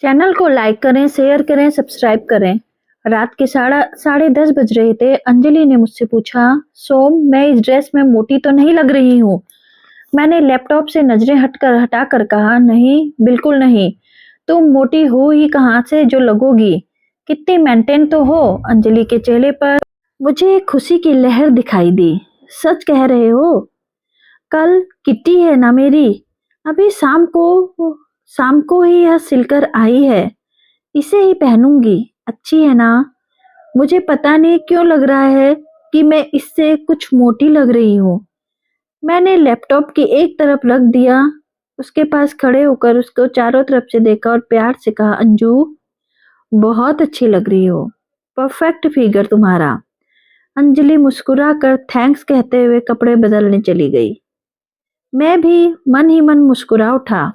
Channel को like करें, share करें, सब्सक्राइब करें। रात के साढ़े 10 बज रहे थे। अंजलि ने मुझसे पूछा, सोम, मैं इस ड्रेस में मोटी तो नहीं लग रही हूँ? मैंने लैपटॉप से नजरें हटाकर कहा, नहीं, बिल्कुल नहीं। तुम मोटी हो ही कहाँ से जो लगोगी? कितनी मेंटेन तो हो। अंजलि के चेहरे पर मुझे खुशी की लहर दिखाई दी। सच कह रहे हो? कल किट्टी है ना मेरी, अभी शाम को ही यह सिलकर आई है। इसे ही पहनूंगी। अच्छी है ना? मुझे पता नहीं क्यों लग रहा है कि मैं इससे कुछ मोटी लग रही हूँ। मैंने लैपटॉप की एक तरफ रख दिया, उसके पास खड़े होकर उसको चारों तरफ से देखा और प्यार से कहा, अंजू, बहुत अच्छी लग रही हो। परफेक्ट फिगर तुम्हारा। अंजलि मुस्कुरा कर थैंक्स कहते हुए कपड़े बदलने चली गई। मैं भी मन ही मन मुस्कुरा उठा,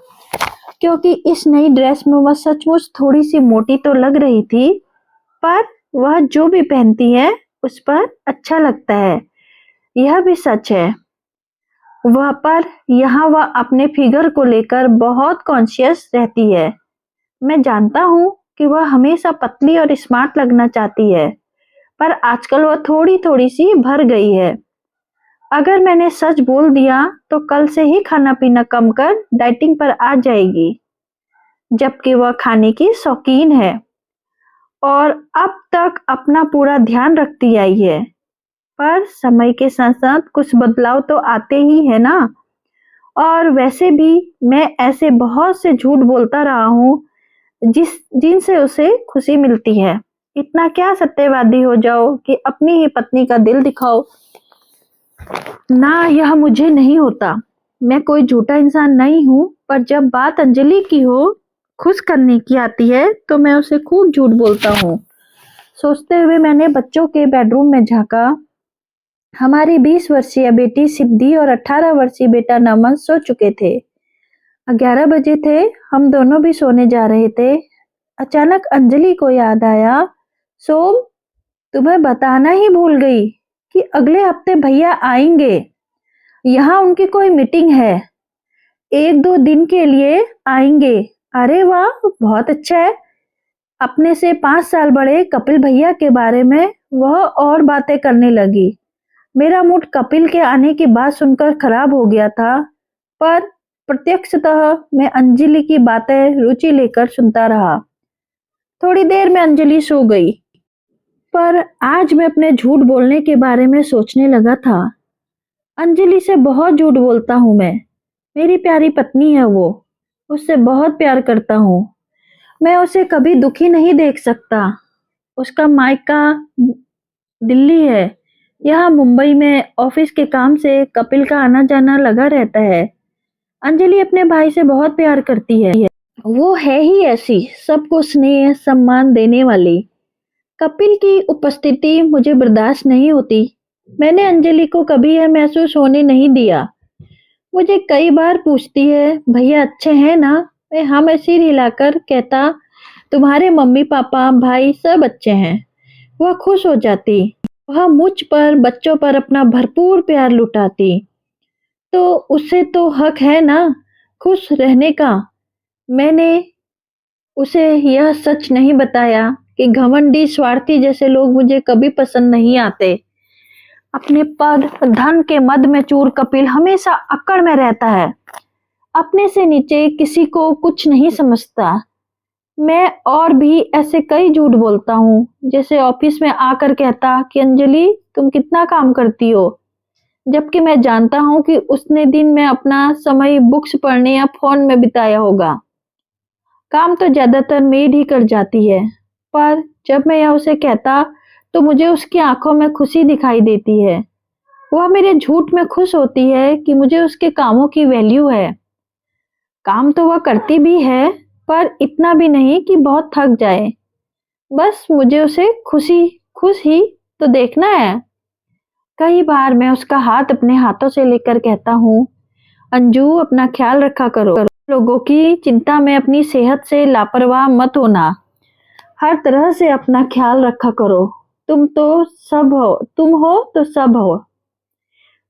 क्योंकि इस नई ड्रेस में वह सचमुच थोड़ी सी मोटी तो लग रही थी, पर वह जो भी पहनती है उस पर अच्छा लगता है। यह भी सच है। यहाँ वह अपने फिगर को लेकर बहुत कॉन्शियस रहती है। मैं जानता हूँ कि वह हमेशा पतली और स्मार्ट लगना चाहती है, पर आजकल वह थोड़ी थोड़ी सी भर गई है। अगर मैंने सच बोल दिया तो कल से ही खाना पीना कम कर डाइटिंग पर आ जाएगी, जबकि वह खाने की शौकीन है और अब तक अपना पूरा ध्यान रखती आई है। पर समय के साथ साथ कुछ बदलाव तो आते ही है ना। और वैसे भी मैं ऐसे बहुत से झूठ बोलता रहा हूँ जिनसे उसे खुशी मिलती है। इतना क्या सत्यवादी हो जाओ कि अपनी ही पत्नी का दिल दिखाओ ना, यह मुझे नहीं होता। मैं कोई झूठा इंसान नहीं हूँ, पर जब बात अंजलि की हो, खुश करने की आती है, तो मैं उसे खूब झूठ बोलता हूँ। सोचते हुए मैंने बच्चों के बेडरूम में झांका। हमारी 20 वर्षीय बेटी सिद्धि और 18 वर्षीय बेटा नमन सो चुके थे। 11 बजे थे। हम दोनों भी सोने जा रहे थे। अचानक अंजलि को याद आया, सोम, तुम्हें बताना ही भूल गई कि अगले हफ्ते भैया आएंगे। यहाँ उनकी कोई मीटिंग है, 1-2 दिन के लिए आएंगे। अरे वाह, बहुत अच्छा है। अपने से 5 साल बड़े कपिल भैया के बारे में वह और बातें करने लगी। मेरा मूड कपिल के आने की बात सुनकर खराब हो गया था, पर प्रत्यक्षतः मैं अंजलि की बातें रुचि लेकर सुनता रहा। थोड़ी देर में अंजलि सो गई, पर आज मैं अपने झूठ बोलने के बारे में सोचने लगा था। अंजलि से बहुत झूठ बोलता हूँ मैं। मेरी प्यारी पत्नी है वो, उससे बहुत प्यार करता हूँ। मैं उसे कभी दुखी नहीं देख सकता। उसका मायका दिल्ली है। यहाँ मुंबई में ऑफिस के काम से कपिल का आना जाना लगा रहता है। अंजलि अपने भाई से बहुत प्यार करती है। वो है ही ऐसी, सबको स्नेह सम्मान देने वाली। कपिल की उपस्थिति मुझे बर्दाश्त नहीं होती। मैंने अंजलि को कभी यह महसूस होने नहीं दिया। मुझे कई बार पूछती है, भैया अच्छे हैं ना? मैं हाँ में सिर हिलाकर कहता, तुम्हारे मम्मी पापा भाई सब अच्छे हैं। वह खुश हो जाती। वह मुझ पर, बच्चों पर अपना भरपूर प्यार लुटाती। तो उसे तो हक है ना खुश रहने का। मैंने उसे यह सच नहीं बताया कि घमंडी, स्वार्थी जैसे लोग मुझे कभी पसंद नहीं आते। अपने पद धन के मद में चूर कपिल हमेशा अकड़ में रहता है। अपने से नीचे किसी को कुछ नहीं समझता। मैं और भी ऐसे कई झूठ बोलता हूँ, जैसे ऑफिस में आकर कहता कि अंजलि, तुम कितना काम करती हो, जबकि मैं जानता हूँ कि उसने दिन में अपना समय बुक्स पढ़ने या फोन में बिताया होगा। काम तो ज्यादातर मेड ही कर जाती है, पर जब मैं यह उसे कहता तो मुझे उसकी आंखों में खुशी दिखाई देती है। वह मेरे झूठ में खुश होती है कि मुझे उसके कामों की वैल्यू है। काम तो वह करती भी है, पर इतना भी नहीं कि बहुत थक जाए। बस मुझे उसे खुश ही तो देखना है। कई बार मैं उसका हाथ अपने हाथों से लेकर कहता हूँ, अंजू, अपना ख्याल रखा करो। लोगों की चिंता में अपनी सेहत से लापरवाह मत होना। हर तरह से अपना ख्याल रखा करो। तुम हो तो सब हो।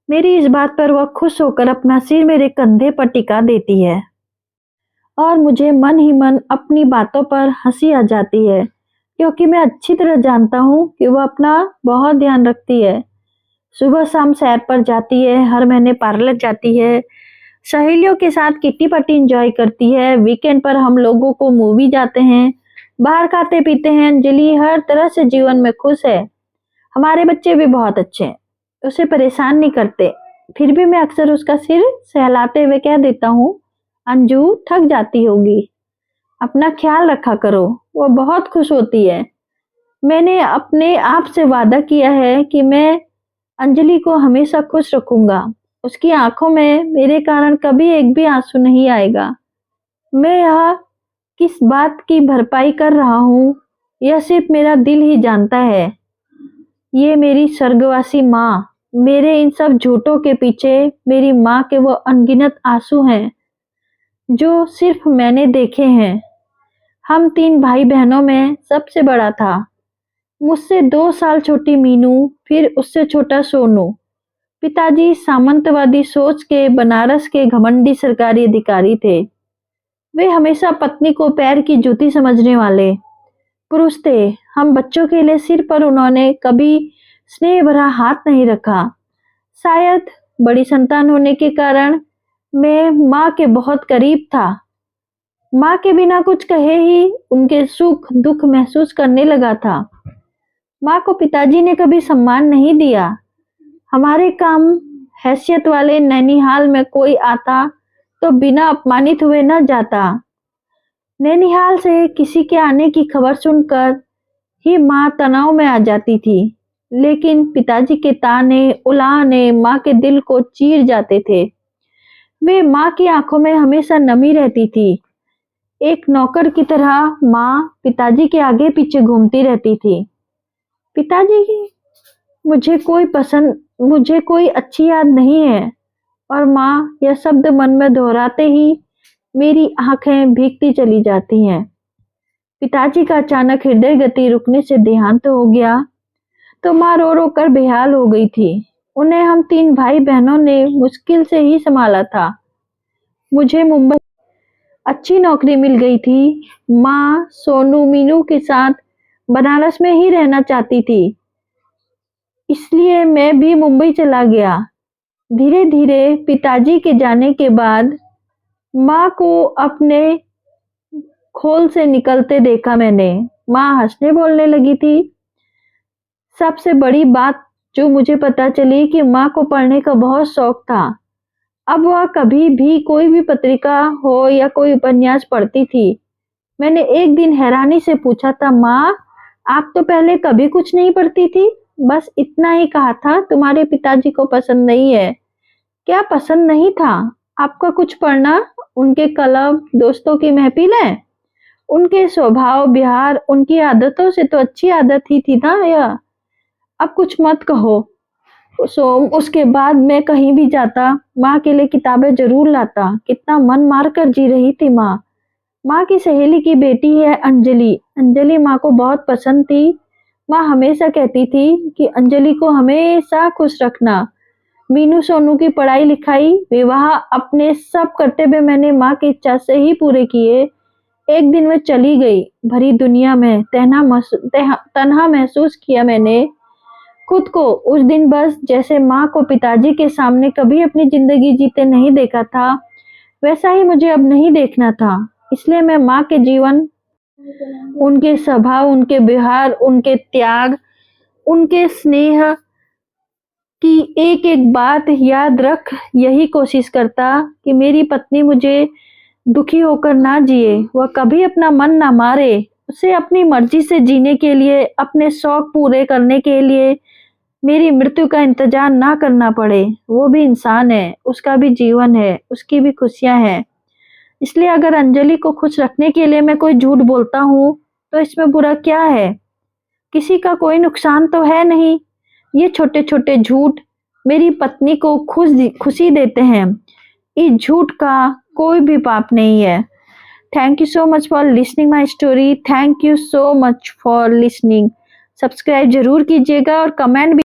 मेरी इस बात पर वह खुश होकर अपना सिर मेरे कंधे पर टिका देती है और मुझे मन ही मन अपनी बातों पर हंसी आ जाती है, क्योंकि मैं अच्छी तरह जानता हूँ कि वह अपना बहुत ध्यान रखती है। सुबह शाम सैर पर जाती है, हर महीने पार्लर जाती है, सहेलियों के साथ किट्टी पार्टी एंजॉय करती है, वीकेंड पर हम लोगों को मूवी जाते हैं, बाहर खाते पीते हैं। अंजलि हर तरह से जीवन में खुश है। हमारे बच्चे भी बहुत अच्छे हैं, उसे परेशान नहीं करते। फिर भी मैं अक्सर उसका सिर सहलाते हुए कह देता हूँ, अंजू थक जाती होगी, अपना ख्याल रखा करो। वो बहुत खुश होती है। मैंने अपने आप से वादा किया है कि मैं अंजलि को हमेशा खुश रखूंगा। उसकी आंखों में मेरे कारण कभी एक भी आंसू नहीं आएगा। मैं यह किस बात की भरपाई कर रहा हूँ, यह सिर्फ मेरा दिल ही जानता है। ये मेरी स्वर्गवासी माँ, मेरे इन सब झूठों के पीछे मेरी माँ के वो अनगिनत आंसू हैं जो सिर्फ मैंने देखे हैं। हम 3 भाई बहनों में सबसे बड़ा था। मुझसे 2 साल छोटी मीनू, फिर उससे छोटा सोनू। पिताजी सामंतवादी सोच के बनारस के घमंडी सरकारी अधिकारी थे। वे हमेशा पत्नी को पैर की जूती समझने वाले पुरुष थे। हम बच्चों के लिए सिर पर उन्होंने कभी स्नेह भरा हाथ नहीं रखा। शायद बड़ी संतान होने के कारण मैं माँ के बहुत करीब था। माँ के बिना कुछ कहे ही उनके सुख दुख महसूस करने लगा था। माँ को पिताजी ने कभी सम्मान नहीं दिया। हमारे काम हैसियत वाले नैनीहाल में कोई आता तो बिना अपमानित हुए न जाता। नैनीहाल से किसी के आने की खबर सुनकर ही माँ तनाव में आ जाती थी, लेकिन पिताजी के ताने उलाहने माँ के दिल को चीर जाते थे। वे माँ की आंखों में हमेशा नमी रहती थी। एक नौकर की तरह माँ पिताजी के आगे पीछे घूमती रहती थी। पिताजी मुझे कोई अच्छी याद नहीं है। और माँ यह शब्द मन में दोहराते ही मेरी आंखें भीगती चली जाती हैं। पिताजी का अचानक हृदय गति रुकने से देहांत हो गया तो माँ रो रो कर बेहाल हो गई थी। उन्हें हम 3 भाई बहनों ने मुश्किल से ही संभाला था। मुझे मुंबई अच्छी नौकरी मिल गई थी। माँ सोनू मीनू के साथ बनारस में ही रहना चाहती थी, इसलिए मैं भी मुंबई चला गया। धीरे धीरे पिताजी के जाने के बाद माँ को अपने खोल से निकलते देखा मैंने। माँ हंसने बोलने लगी थी। सबसे बड़ी बात जो मुझे पता चली कि माँ को पढ़ने का बहुत शौक था। अब वह कभी भी कोई भी पत्रिका हो या कोई उपन्यास पढ़ती थी। मैंने एक दिन हैरानी से पूछा था, माँ आप तो पहले कभी कुछ नहीं पढ़ती थी, बस इतना ही कहा था तुम्हारे पिताजी को पसंद नहीं है। क्या पसंद नहीं था आपका कुछ पढ़ना? उनके क्लब दोस्तों की महफिलें, उनके स्वभाव व्यवहार, उनकी आदतों से तो अच्छी आदत ही थी ना यह। अब कुछ मत कहो। उसके बाद मैं कहीं भी जाता माँ के लिए किताबें जरूर लाता। कितना मन मार कर जी रही थी माँ। माँ की सहेली की बेटी है अंजलि। अंजलि माँ को बहुत पसंद थी। माँ हमेशा कहती थी कि अंजलि को हमेशा खुश रखना। मीनू सोनू की पढ़ाई लिखाई विवाह अपने सब कर्तव्य मैंने माँ की इच्छा से ही पूरे किए। एक दिन मैं चली गई। भरी दुनिया में तन्हा महसूस किया मैंने खुद को। उस दिन बस जैसे माँ को पिताजी के सामने कभी अपनी जिंदगी जीते नहीं देखा था, वैसा ही मुझे अब नहीं देखना था। इसलिए मैं माँ के जीवन, उनके स्वभाव, उनके व्यवहार, उनके त्याग, उनके स्नेह की एक एक बात याद रख यही कोशिश करता कि मेरी पत्नी मुझे दुखी होकर ना जिए, वह कभी अपना मन ना मारे, उसे अपनी मर्जी से जीने के लिए, अपने शौक पूरे करने के लिए मेरी मृत्यु का इंतजार ना करना पड़े। वो भी इंसान है, उसका भी जीवन है, उसकी भी खुशियां हैं। इसलिए अगर अंजलि को खुश रखने के लिए मैं कोई झूठ बोलता हूँ तो इसमें बुरा क्या है? किसी का कोई नुकसान तो है नहीं। ये छोटे छोटे झूठ मेरी पत्नी को खुशी देते हैं। इस झूठ का कोई भी पाप नहीं है। Thank you so much for listening my story. Thank you so much for listening. Subscribe जरूर कीजिएगा और कमेंट भी